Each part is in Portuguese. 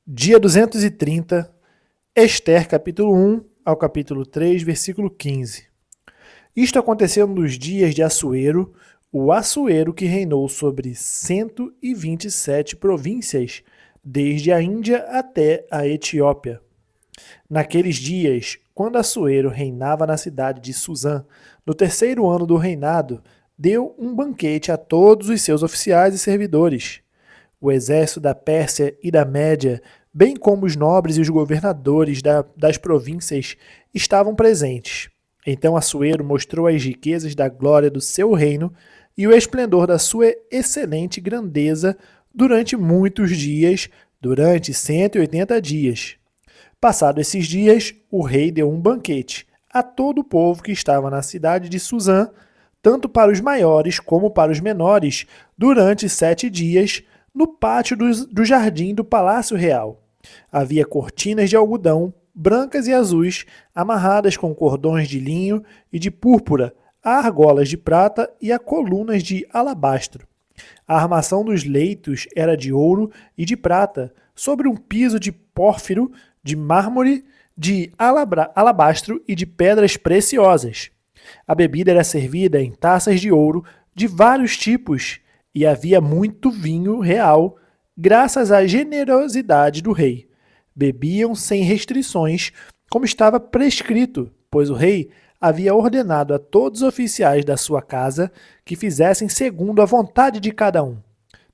Dia 230, Ester, capítulo 1 ao capítulo 3, versículo 15. Isto aconteceu nos dias de Assuero, o Assuero que reinou sobre 127 províncias, desde a Índia até a Etiópia. Naqueles dias, quando Assuero reinava na cidade de Susã, no terceiro ano do reinado, deu um banquete a todos os seus oficiais e servidores. O exército da Pérsia e da Média, bem como os nobres e os governadores das províncias, estavam presentes. Então Assuero mostrou as riquezas da glória do seu reino e o esplendor da sua excelente grandeza durante muitos dias, durante 180 dias. Passados esses dias, o rei deu um banquete a todo o povo que estava na cidade de Susã, tanto para os maiores como para os menores, durante 7 dias, no pátio do jardim do Palácio Real. Havia cortinas de algodão, brancas e azuis, amarradas com cordões de linho e de púrpura, a argolas de prata e a colunas de alabastro. A armação dos leitos era de ouro e de prata, sobre um piso de pórfiro, de mármore, de alabastro e de pedras preciosas. A bebida era servida em taças de ouro de vários tipos, e havia muito vinho real, graças à generosidade do rei. Bebiam sem restrições, como estava prescrito, pois o rei havia ordenado a todos os oficiais da sua casa que fizessem segundo a vontade de cada um.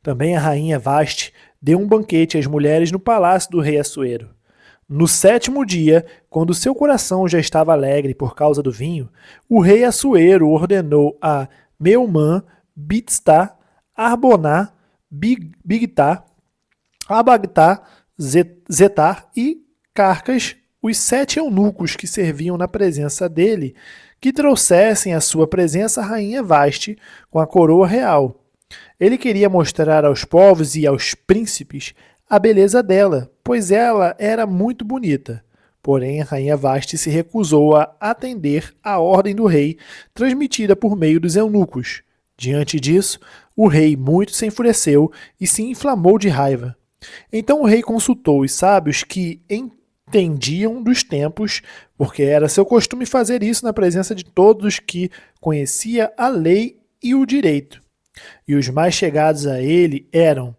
Também a rainha Vaste deu um banquete às mulheres no palácio do rei Assuero. No 7º dia, quando seu coração já estava alegre por causa do vinho, o rei Assuero ordenou a Meumã, Biztá, Arboná, Bigtá, Abagtá, Zetar e Carcas, os 7 eunucos que serviam na presença dele, que trouxessem à sua presença a rainha Vaste com a coroa real. Ele queria mostrar aos povos e aos príncipes a beleza dela, pois ela era muito bonita. Porém, a rainha Vaste se recusou a atender à ordem do rei, transmitida por meio dos eunucos. Diante disso, o rei muito se enfureceu e se inflamou de raiva. Então o rei consultou os sábios que entendiam dos tempos, porque era seu costume fazer isso na presença de todos que conhecia a lei e o direito. E os mais chegados a ele eram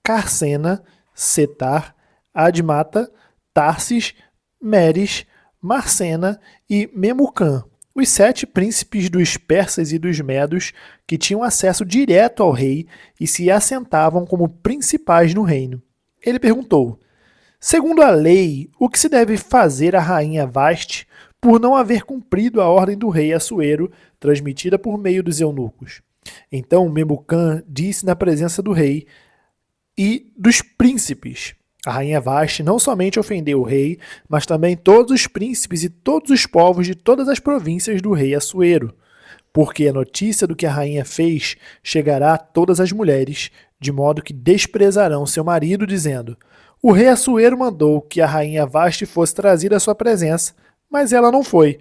Carcena, Setar, Admata, Tarsis, Meres, Marcena e Memucã, os 7 príncipes dos persas e dos medos que tinham acesso direto ao rei e se assentavam como principais no reino. Ele perguntou: segundo a lei, o que se deve fazer à rainha Vaste por não haver cumprido a ordem do rei Assuero, transmitida por meio dos eunucos? Então Memucã disse na presença do rei e dos príncipes: a rainha Vaste não somente ofendeu o rei, mas também todos os príncipes e todos os povos de todas as províncias do rei Assuero, porque a notícia do que a rainha fez chegará a todas as mulheres, de modo que desprezarão seu marido, dizendo: o rei Assuero mandou que a rainha Vaste fosse trazida à sua presença, mas ela não foi.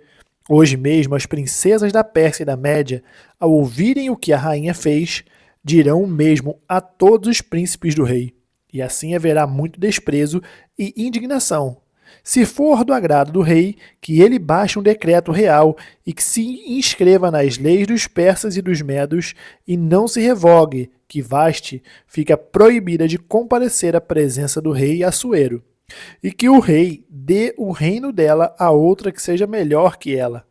Hoje mesmo as princesas da Pérsia e da Média, ao ouvirem o que a rainha fez, dirão o mesmo a todos os príncipes do rei. E assim haverá muito desprezo e indignação. Se for do agrado do rei, que ele baixe um decreto real e que se inscreva nas leis dos persas e dos medos e não se revogue, que Vaste fica proibida de comparecer à presença do rei Assuero, e que o rei dê o reino dela a outra que seja melhor que ela.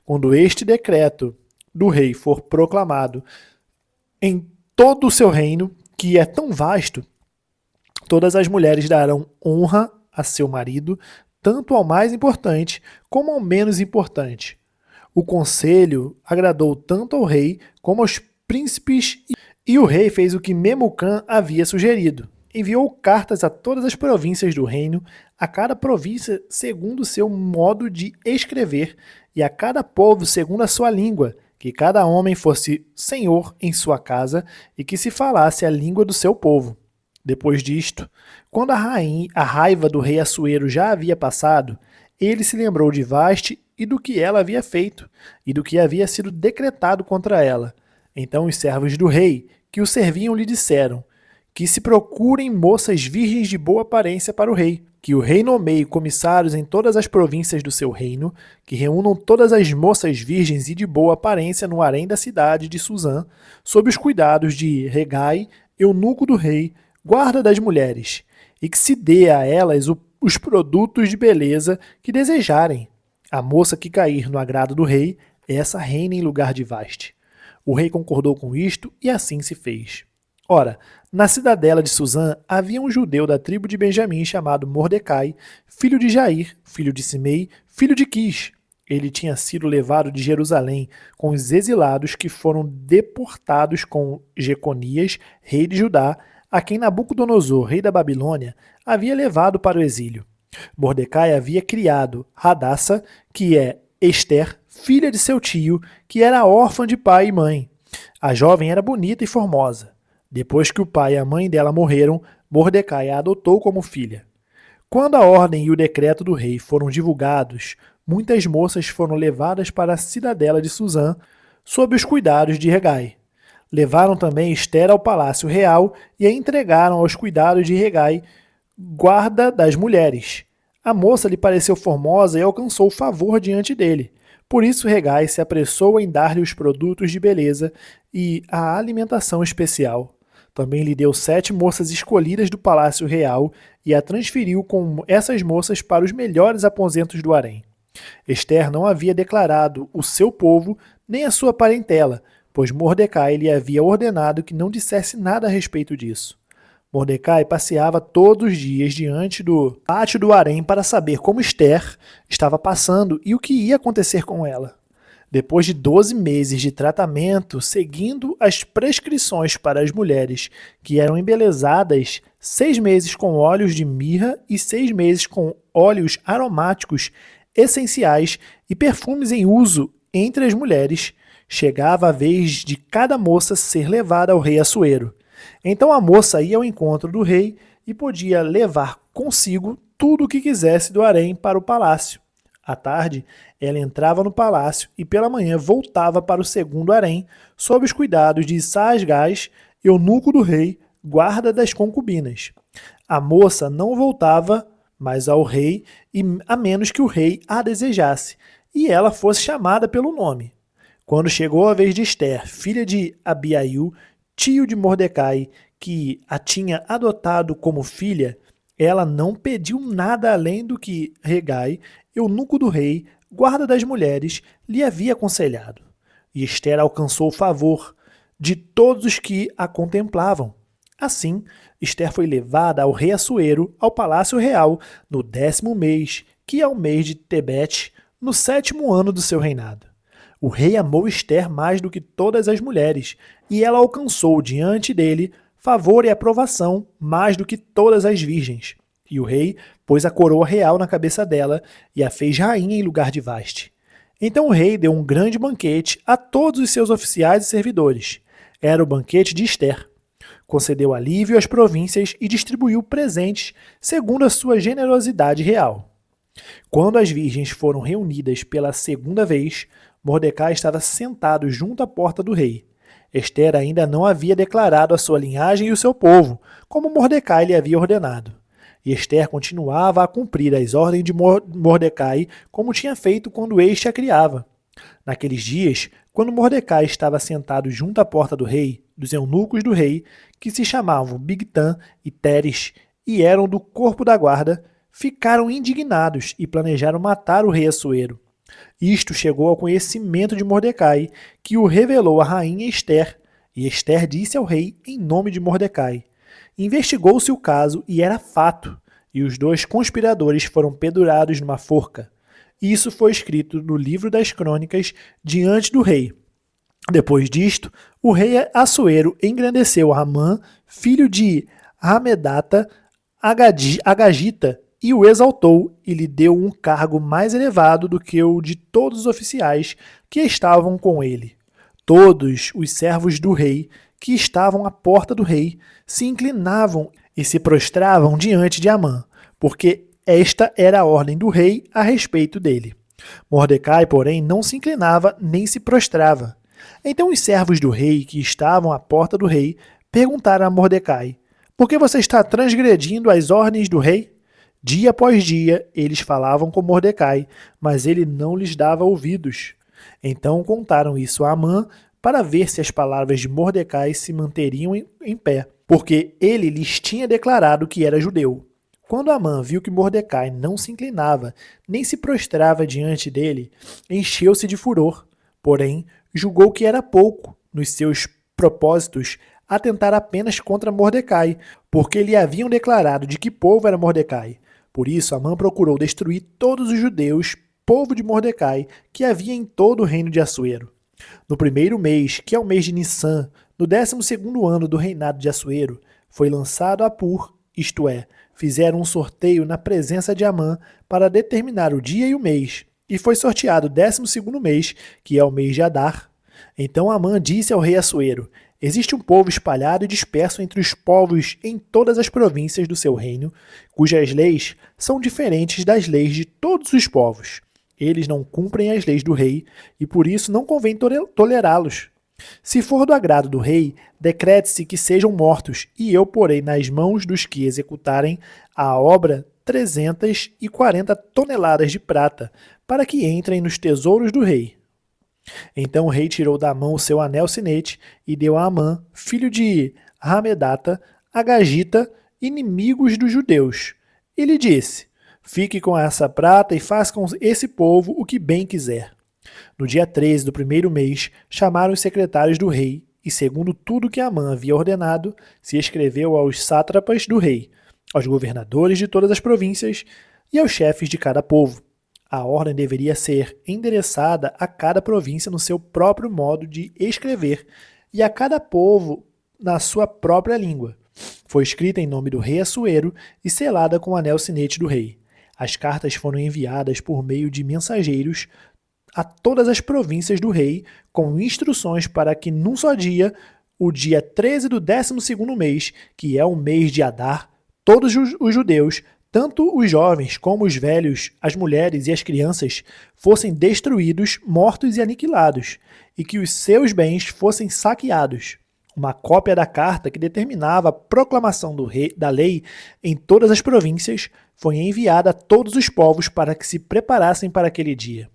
Quando este decreto do rei for proclamado em todo o seu reino, que é tão vasto, todas as mulheres darão honra a seu marido, tanto ao mais importante como ao menos importante. O conselho agradou tanto ao rei como aos príncipes, e o rei fez o que Memucã havia sugerido. Enviou cartas a todas as províncias do reino, a cada província segundo seu modo de escrever, e a cada povo segundo a sua língua, que cada homem fosse senhor em sua casa e que se falasse a língua do seu povo. Depois disto, quando a raiva do rei Assuero já havia passado, ele se lembrou de Vaste e do que ela havia feito, e do que havia sido decretado contra ela. Então os servos do rei, que o serviam, lhe disseram: que se procurem moças virgens de boa aparência para o rei, que o rei nomeie comissários em todas as províncias do seu reino, que reúnam todas as moças virgens e de boa aparência no harém da cidade de Suzã, sob os cuidados de Hegai, eunuco do rei, guarda das mulheres, e que se dê a elas os produtos de beleza que desejarem. A moça que cair no agrado do rei, essa reina em lugar de Vaste. O rei concordou com isto e assim se fez. Ora, na cidadela de Suzã havia um judeu da tribo de Benjamim chamado Mordecai, filho de Jair, filho de Simei, filho de Quis. Ele tinha sido levado de Jerusalém com os exilados que foram deportados com Jeconias, rei de Judá, a quem Nabucodonosor, rei da Babilônia, havia levado para o exílio. Mordecai havia criado Hadassa, que é Ester, filha de seu tio, que era órfã de pai e mãe. A jovem era bonita e formosa. Depois que o pai e a mãe dela morreram, Mordecai a adotou como filha. Quando a ordem e o decreto do rei foram divulgados, muitas moças foram levadas para a cidadela de Suzã, sob os cuidados de Hegai. Levaram também Ester ao palácio real e a entregaram aos cuidados de Hegai, guarda das mulheres. A moça lhe pareceu formosa e alcançou favor diante dele. Por isso Hegai se apressou em dar-lhe os produtos de beleza e a alimentação especial. Também lhe deu 7 moças escolhidas do palácio real e a transferiu com essas moças para os melhores aposentos do harém. Ester não havia declarado o seu povo nem a sua parentela, pois Mordecai lhe havia ordenado que não dissesse nada a respeito disso. Mordecai passeava todos os dias diante do pátio do harém para saber como Ester estava passando e o que ia acontecer com ela. Depois de 12 meses de tratamento, seguindo as prescrições para as mulheres que eram embelezadas 6 meses com óleos de mirra e 6 meses com óleos aromáticos essenciais e perfumes em uso entre as mulheres, chegava a vez de cada moça ser levada ao rei Assuero. Então a moça ia ao encontro do rei e podia levar consigo tudo o que quisesse do harém para o palácio. À tarde, ela entrava no palácio e pela manhã voltava para o segundo harém, sob os cuidados de Saasgás, eunuco do rei, guarda das concubinas. A moça não voltava mais ao rei, a menos que o rei a desejasse, e ela fosse chamada pelo nome. Quando chegou a vez de Ester, filha de Abiail, tio de Mordecai, que a tinha adotado como filha, ela não pediu nada além do que Hegai, eunuco do rei, guarda das mulheres, lhe havia aconselhado. E Ester alcançou o favor de todos os que a contemplavam. Assim, Ester foi levada ao rei Assuero, ao palácio real, no 10º mês, que é o mês de Tebete, no 7º ano do seu reinado. O rei amou Ester mais do que todas as mulheres, e ela alcançou diante dele favor e aprovação mais do que todas as virgens. E o rei pôs a coroa real na cabeça dela e a fez rainha em lugar de Vaste. Então o rei deu um grande banquete a todos os seus oficiais e servidores. Era o banquete de Ester. Concedeu alívio às províncias e distribuiu presentes segundo a sua generosidade real. Quando as virgens foram reunidas pela segunda vez, Mordecai estava sentado junto à porta do rei. Ester ainda não havia declarado a sua linhagem e o seu povo, como Mordecai lhe havia ordenado. E Ester continuava a cumprir as ordens de Mordecai, como tinha feito quando este a criava. Naqueles dias, quando Mordecai estava sentado junto à porta do rei, dos eunucos do rei, que se chamavam Bigtan e Teres, e eram do corpo da guarda, ficaram indignados e planejaram matar o rei Assuero. Isto chegou ao conhecimento de Mordecai, que o revelou à rainha Ester, e Ester disse ao rei em nome de Mordecai. Investigou-se o caso e era fato, e os 2 conspiradores foram pendurados numa forca. Isso foi escrito no livro das crônicas diante do rei. Depois disto, o rei Assuero engrandeceu Amã, filho de Hamedata, Agagita, e o exaltou e lhe deu um cargo mais elevado do que o de todos os oficiais que estavam com ele. Todos os servos do rei que estavam à porta do rei se inclinavam e se prostravam diante de Amã, porque esta era a ordem do rei a respeito dele. Mordecai, porém, não se inclinava nem se prostrava. Então os servos do rei que estavam à porta do rei perguntaram a Mordecai: Por que você está transgredindo as ordens do rei? Dia após dia, eles falavam com Mordecai, mas ele não lhes dava ouvidos. Então contaram isso a Amã para ver se as palavras de Mordecai se manteriam em pé, porque ele lhes tinha declarado que era judeu. Quando Amã viu que Mordecai não se inclinava, nem se prostrava diante dele, encheu-se de furor. Porém, julgou que era pouco, nos seus propósitos, atentar apenas contra Mordecai, porque lhe haviam declarado de que povo era Mordecai. Por isso, Amã procurou destruir todos os judeus, povo de Mordecai, que havia em todo o reino de Assuero. No primeiro mês, que é o mês de Nissan, no 12º ano do reinado de Assuero, foi lançado Apur, isto é, fizeram um sorteio na presença de Amã para determinar o dia e o mês, e foi sorteado o 12º mês, que é o mês de Adar. Então Amã disse ao rei Assuero: existe um povo espalhado e disperso entre os povos em todas as províncias do seu reino, cujas leis são diferentes das leis de todos os povos. Eles não cumprem as leis do rei, e por isso não convém tolerá-los. Se for do agrado do rei, decrete-se que sejam mortos, e eu porei nas mãos dos que executarem a obra 340 toneladas de prata, para que entrem nos tesouros do rei. Então o rei tirou da mão o seu anel sinete e deu a Amã, filho de Hamedata, a Gagita, inimigos dos judeus. E lhe disse: fique com essa prata e faça com esse povo o que bem quiser. No dia 13 do primeiro mês, chamaram os secretários do rei, e segundo tudo que Amã havia ordenado, se escreveu aos sátrapas do rei, aos governadores de todas as províncias e aos chefes de cada povo. A ordem deveria ser endereçada a cada província no seu próprio modo de escrever e a cada povo na sua própria língua. Foi escrita em nome do rei Assuero e selada com o anel sinete do rei. As cartas foram enviadas por meio de mensageiros a todas as províncias do rei, com instruções para que num só dia, o dia 13 do 12º mês, que é o mês de Adar, todos os judeus, tanto os jovens como os velhos, as mulheres e as crianças, fossem destruídos, mortos e aniquilados, e que os seus bens fossem saqueados. Uma cópia da carta que determinava a proclamação da lei em todas as províncias foi enviada a todos os povos para que se preparassem para aquele dia.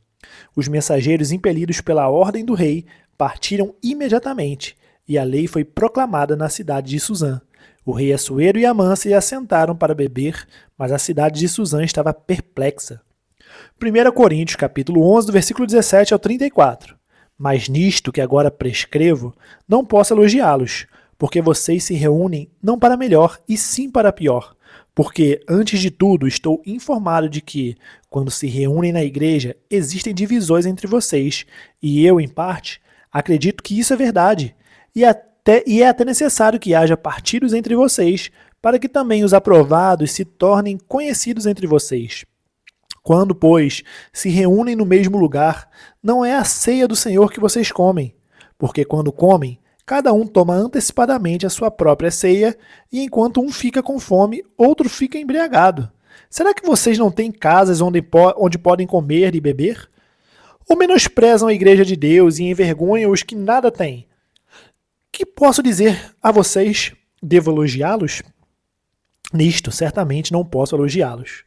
Os mensageiros, impelidos pela ordem do rei, partiram imediatamente, e a lei foi proclamada na cidade de Suzã. O rei Assuero e Amã se assentaram para beber, mas a cidade de Suzã estava perplexa. 1 Coríntios, capítulo 11, do versículo 17 ao 34. Mas nisto que agora prescrevo, não posso elogiá-los, porque vocês se reúnem não para melhor, e sim para pior. Porque, antes de tudo, estou informado de que, quando se reúnem na igreja, existem divisões entre vocês, e eu, em parte, acredito que isso é verdade, e é até necessário que haja partidos entre vocês, para que também os aprovados se tornem conhecidos entre vocês. Quando, pois, se reúnem no mesmo lugar, não é a ceia do Senhor que vocês comem, porque quando comem, cada um toma antecipadamente a sua própria ceia, e enquanto um fica com fome, outro fica embriagado. Será que vocês não têm casas onde podem comer e beber? Ou menosprezam a igreja de Deus e envergonham os que nada têm? Que posso dizer a vocês? Devo elogiá-los? Nisto, certamente não posso elogiá-los,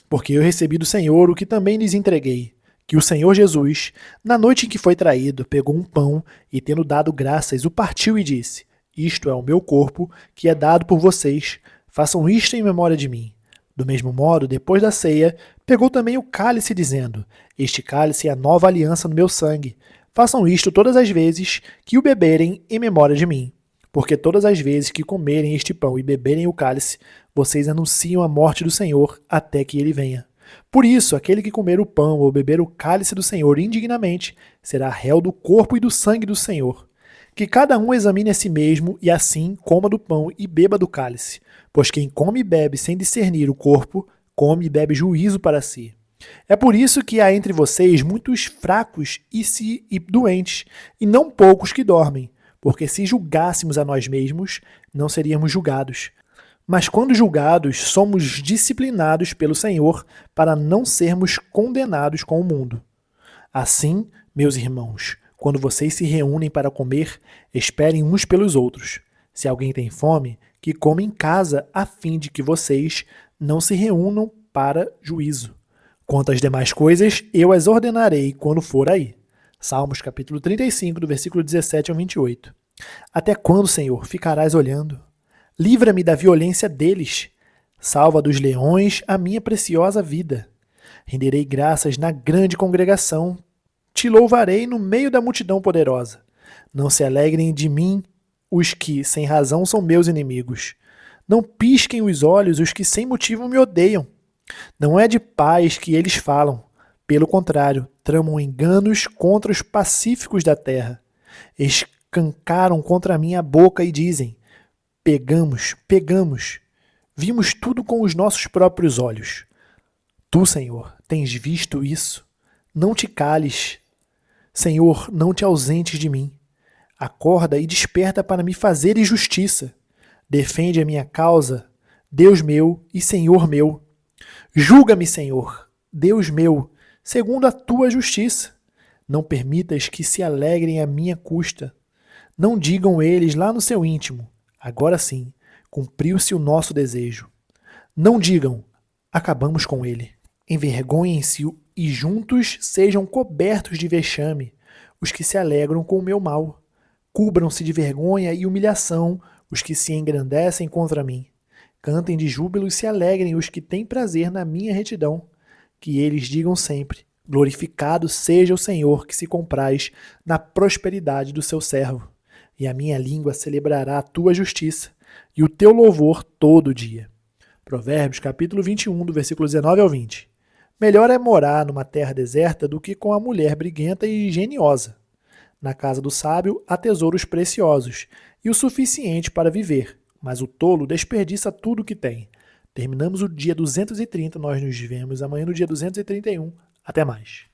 porque eu recebi do Senhor o que também lhes entreguei, que o Senhor Jesus, na noite em que foi traído, pegou um pão e, tendo dado graças, o partiu e disse: isto é o meu corpo, que é dado por vocês, façam isto em memória de mim. Do mesmo modo, depois da ceia, pegou também o cálice, dizendo: este cálice é a nova aliança no meu sangue. Façam isto todas as vezes que o beberem em memória de mim. Porque todas as vezes que comerem este pão e beberem o cálice, vocês anunciam a morte do Senhor até que ele venha. Por isso, aquele que comer o pão ou beber o cálice do Senhor indignamente será réu do corpo e do sangue do Senhor. Que cada um examine a si mesmo e assim coma do pão e beba do cálice. Pois quem come e bebe sem discernir o corpo, come e bebe juízo para si. É por isso que há entre vocês muitos fracos e doentes, e não poucos que dormem. Porque se julgássemos a nós mesmos, não seríamos julgados. Mas quando julgados, somos disciplinados pelo Senhor para não sermos condenados com o mundo. Assim, meus irmãos, quando vocês se reúnem para comer, esperem uns pelos outros. Se alguém tem fome, que como em casa, a fim de que vocês não se reúnam para juízo. Quanto às demais coisas, eu as ordenarei quando for aí. Salmos capítulo 35, do versículo 17 ao 28. Até quando, Senhor, ficarás olhando? Livra-me da violência deles. Salva dos leões a minha preciosa vida. Renderei graças na grande congregação. Te louvarei no meio da multidão poderosa. Não se alegrem de mim os que, sem razão, são meus inimigos. Não pisquem os olhos os que sem motivo me odeiam. Não é de paz que eles falam. Pelo contrário, tramam enganos contra os pacíficos da terra. Escancaram contra mim a boca e dizem: pegamos, pegamos. Vimos tudo com os nossos próprios olhos. Tu, Senhor, tens visto isso? Não te cales. Senhor, não te ausentes de mim. Acorda e desperta para me fazeres justiça. Defende a minha causa, Deus meu e Senhor meu. Julga-me, Senhor, Deus meu, segundo a tua justiça. Não permitas que se alegrem à minha custa. Não digam eles lá no seu íntimo: agora sim, cumpriu-se o nosso desejo. Não digam: acabamos com ele. Envergonhem-se e juntos sejam cobertos de vexame os que se alegram com o meu mal. Cubram-se de vergonha e humilhação os que se engrandecem contra mim. Cantem de júbilo e se alegrem os que têm prazer na minha retidão. Que eles digam sempre: glorificado seja o Senhor que se compraz na prosperidade do seu servo. E a minha língua celebrará a tua justiça e o teu louvor todo o dia. Provérbios capítulo 21, do versículo 19 ao 20. Melhor é morar numa terra deserta do que com a mulher briguenta e geniosa. Na casa do sábio há tesouros preciosos e o suficiente para viver, mas o tolo desperdiça tudo o que tem. Terminamos o dia 230, nós nos vemos amanhã no dia 231. Até mais.